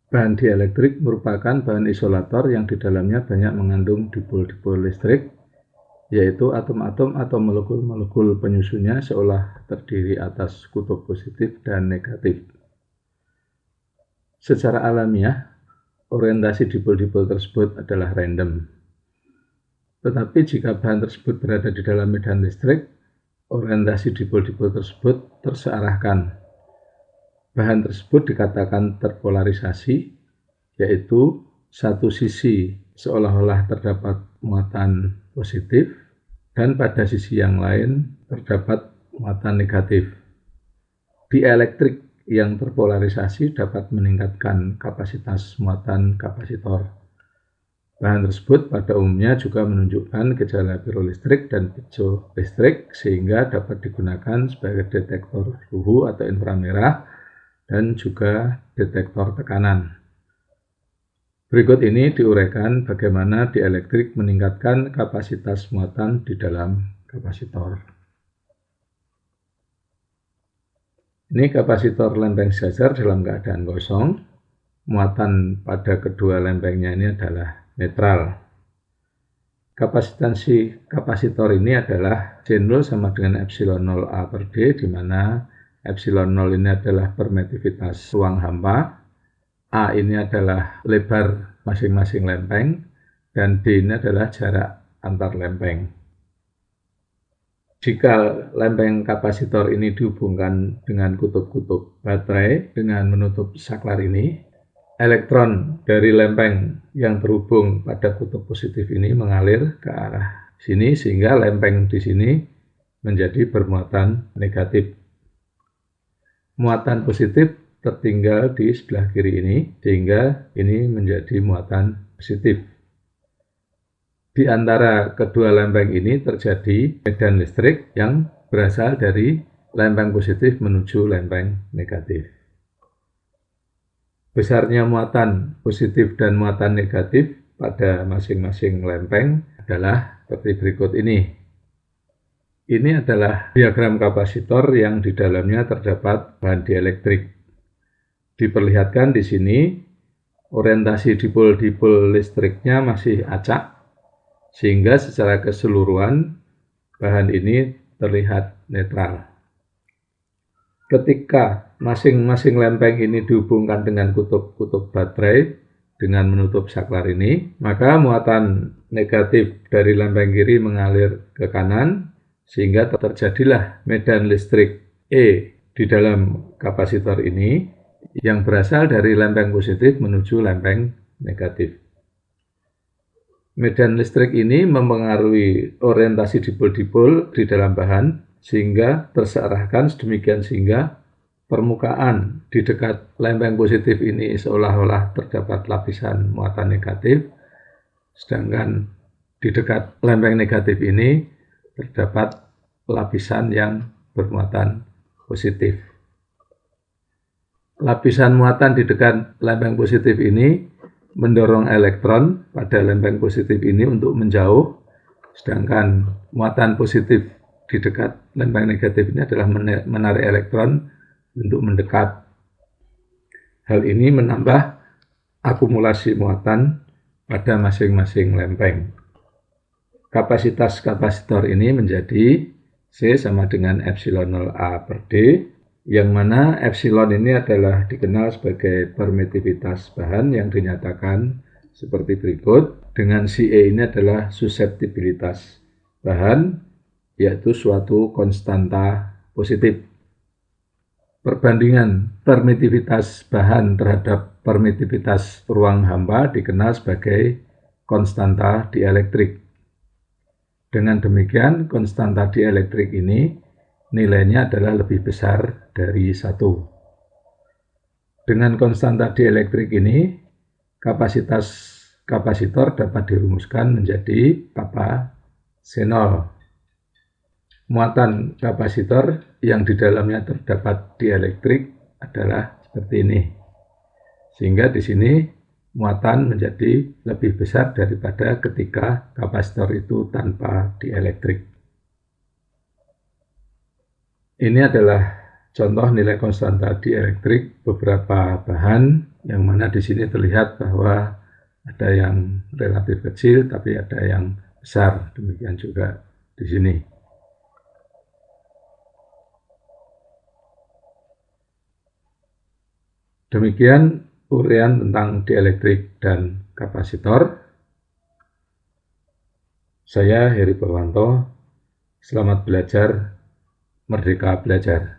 Bahan dielektrik merupakan bahan isolator yang di dalamnya banyak mengandung dipol-dipol listrik, yaitu atom-atom atau molekul-molekul penyusunnya seolah terdiri atas kutub positif dan negatif. Secara alamiah, orientasi dipol-dipol tersebut adalah random. Tetapi jika bahan tersebut berada di dalam medan listrik, orientasi dipol-dipol tersebut tersearahkan. Bahan tersebut dikatakan terpolarisasi, yaitu satu sisi seolah-olah terdapat muatan positif dan pada sisi yang lain terdapat muatan negatif. Dielektrik yang terpolarisasi dapat meningkatkan kapasitas muatan kapasitor. Bahan tersebut pada umumnya juga menunjukkan gejala pirolistrik dan piezoelektronik sehingga dapat digunakan sebagai detektor suhu atau inframerah dan juga detektor tekanan. Berikut ini diuraikan bagaimana dielektrik meningkatkan kapasitas muatan di dalam kapasitor. Ini kapasitor lempeng sejajar dalam keadaan kosong. Muatan pada kedua lempengnya ini adalah netral. Kapasitansi kapasitor ini adalah C0 sama dengan epsilon 0 A per D, di mana epsilon 0 ini adalah permitivitas ruang hampa, A ini adalah lebar masing-masing lempeng, dan D ini adalah jarak antar lempeng. Jika lempeng kapasitor ini dihubungkan dengan kutub-kutub baterai dengan menutup saklar ini, elektron dari lempeng yang terhubung pada kutub positif ini mengalir ke arah sini sehingga lempeng di sini menjadi bermuatan negatif. Muatan positif tertinggal di sebelah kiri ini sehingga ini menjadi muatan positif. Di antara kedua lempeng ini terjadi medan listrik yang berasal dari lempeng positif menuju lempeng negatif. Besarnya muatan positif dan muatan negatif pada masing-masing lempeng adalah seperti berikut ini. Ini adalah diagram kapasitor yang di dalamnya terdapat bahan dielektrik. Diperlihatkan di sini orientasi dipol-dipol listriknya masih acak, sehingga secara keseluruhan bahan ini terlihat netral. Ketika masing-masing lempeng ini dihubungkan dengan kutub-kutub baterai dengan menutup saklar ini, maka muatan negatif dari lempeng kiri mengalir ke kanan, sehingga terjadilah medan listrik E di dalam kapasitor ini yang berasal dari lempeng positif menuju lempeng negatif. Medan listrik ini mempengaruhi orientasi dipol-dipol di dalam bahan sehingga tersearahkan sedemikian sehingga permukaan di dekat lempeng positif ini seolah-olah terdapat lapisan muatan negatif, sedangkan di dekat lempeng negatif ini terdapat lapisan yang bermuatan positif. Lapisan muatan di dekat lempeng positif ini mendorong elektron pada lempeng positif ini untuk menjauh, sedangkan muatan positif di dekat lempeng negatif ini adalah menarik elektron untuk mendekat. Hal ini menambah akumulasi muatan pada masing-masing lempeng. Kapasitas kapasitor ini menjadi C sama dengan epsilon 0 A per D, yang mana epsilon ini adalah dikenal sebagai permitivitas bahan yang dinyatakan seperti berikut. Dengan CE ini adalah suseptibilitas bahan, yaitu suatu konstanta positif. Perbandingan permitivitas bahan terhadap permitivitas ruang hampa dikenal sebagai konstanta dielektrik. Dengan demikian, konstanta dielektrik ini nilainya adalah lebih besar dari 1. Dengan konstanta dielektrik ini, kapasitas kapasitor dapat dirumuskan menjadi kappa C0. Muatan kapasitor yang di dalamnya terdapat dielektrik adalah seperti ini. Sehingga di sini muatan menjadi lebih besar daripada ketika kapasitor itu tanpa dielektrik. Ini adalah contoh nilai konstanta dielektrik beberapa bahan, yang mana di sini terlihat bahwa ada yang relatif kecil tapi ada yang besar, demikian juga di sini. Demikian uraian tentang dielektrik dan kapasitor. Saya Heri Purwanto, selamat belajar, merdeka belajar.